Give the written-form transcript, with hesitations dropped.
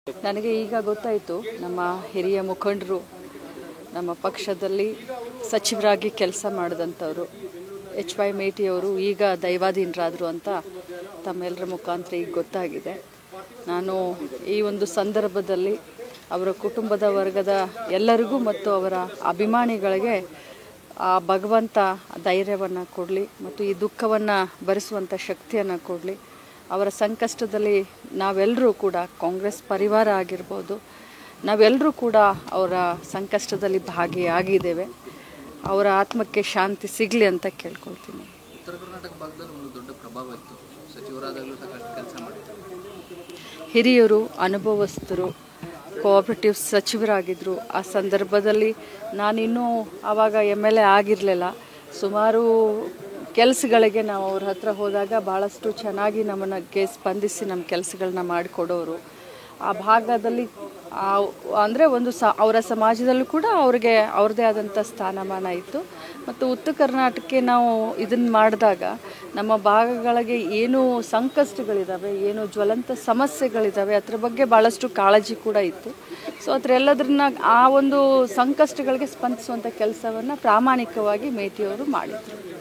ನನಗೆ ಈಗ ಗೊತ್ತಾಯಿತು, ನಮ್ಮ ಹಿರಿಯ ಮುಖಂಡರು ನಮ್ಮ ಪಕ್ಷದಲ್ಲಿ ಸಚಿವರಾಗಿ ಕೆಲಸ ಮಾಡಿದಂಥವರು HY ಮೇಟಿಯವರು ಈಗ ದೈವಾಧೀನರಾದರು ಅಂತ ತಮ್ಮೆಲ್ಲರ ಮುಖಾಂತರ ಈಗ ಗೊತ್ತಾಗಿದೆ. ನಾನು ಈ ಒಂದು ಸಂದರ್ಭದಲ್ಲಿ ಅವರ ಕುಟುಂಬದ ವರ್ಗದ ಎಲ್ಲರಿಗೂ ಮತ್ತು ಅವರ ಅಭಿಮಾನಿಗಳಿಗೆ ಆ ಭಗವಂತ ಧೈರ್ಯವನ್ನು ಕೊಡಲಿ ಮತ್ತು ಈ ದುಃಖವನ್ನು ಭರಿಸುವಂಥ ಶಕ್ತಿಯನ್ನು ಕೊಡಲಿ. ಅವರ ಸಂಕಷ್ಟದಲ್ಲಿ ನಾವೆಲ್ಲರೂ ಕೂಡ ಕಾಂಗ್ರೆಸ್ ಪರಿವಾರ ಆಗಿರ್ಬೋದು, ನಾವೆಲ್ಲರೂ ಕೂಡ ಅವರ ಸಂಕಷ್ಟದಲ್ಲಿ ಭಾಗಿಯಾಗಿದ್ದೇವೆ. ಅವರ ಆತ್ಮಕ್ಕೆ ಶಾಂತಿ ಸಿಗಲಿ ಅಂತ ಕೇಳ್ಕೊಳ್ತೀನಿ. ಉತ್ತರ ಕರ್ನಾಟಕ ಭಾಗದಲ್ಲಿ ಒಂದು ದೊಡ್ಡ ಪ್ರಭಾವ ಇತ್ತು, ಸಚಿವರಾದಾಗಲೂ ಸಾಕಷ್ಟು ಕೆಲಸ ಮಾಡಿದ್ರು. ಹಿರಿಯರು, ಅನುಭವಸ್ಥರು, ಕೋಆಪರೇಟಿವ್ ಸಚಿವರಾಗಿದ್ದರು. ಆ ಸಂದರ್ಭದಲ್ಲಿ ನಾನಿನ್ನೂ ಆವಾಗ MLA ಆಗಿರಲಿಲ್ಲ. ಸುಮಾರು ಕೆಲಸಗಳಿಗೆ ನಾವು ಅವ್ರ ಹತ್ರ ಹೋದಾಗ ಭಾಳಷ್ಟು ಚೆನ್ನಾಗಿ ನಮ್ಮನ್ನು ಸ್ಪಂದಿಸಿ ನಮ್ಮ ಕೆಲಸಗಳನ್ನ ಮಾಡಿಕೊಡೋರು. ಆ ಭಾಗದಲ್ಲಿ ಅಂದರೆ ಒಂದು ಅವರ ಸಮಾಜದಲ್ಲೂ ಕೂಡ ಅವ್ರದ್ದೇ ಆದಂಥ ಸ್ಥಾನಮಾನ ಇತ್ತು. ಮತ್ತು ಉತ್ತರ ಕರ್ನಾಟಕಕ್ಕೆ ನಾವು ಇದನ್ನು ಮಾಡಿದಾಗ ನಮ್ಮ ಭಾಗಗಳಿಗೆ ಏನು ಸಂಕಷ್ಟಗಳಿದ್ದಾವೆ, ಏನು ಜ್ವಲಂತ ಸಮಸ್ಯೆಗಳಿದ್ದಾವೆ, ಅದ್ರ ಬಗ್ಗೆ ಭಾಳಷ್ಟು ಕಾಳಜಿ ಕೂಡ ಇತ್ತು. ಸೊ ಅದರೆಲ್ಲದನ್ನ ಆ ಒಂದು ಸಂಕಷ್ಟಗಳಿಗೆ ಸ್ಪಂದಿಸುವಂಥ ಕೆಲಸವನ್ನು ಪ್ರಾಮಾಣಿಕವಾಗಿ ಮೇಟಿಯವರು ಮಾಡಿದರು.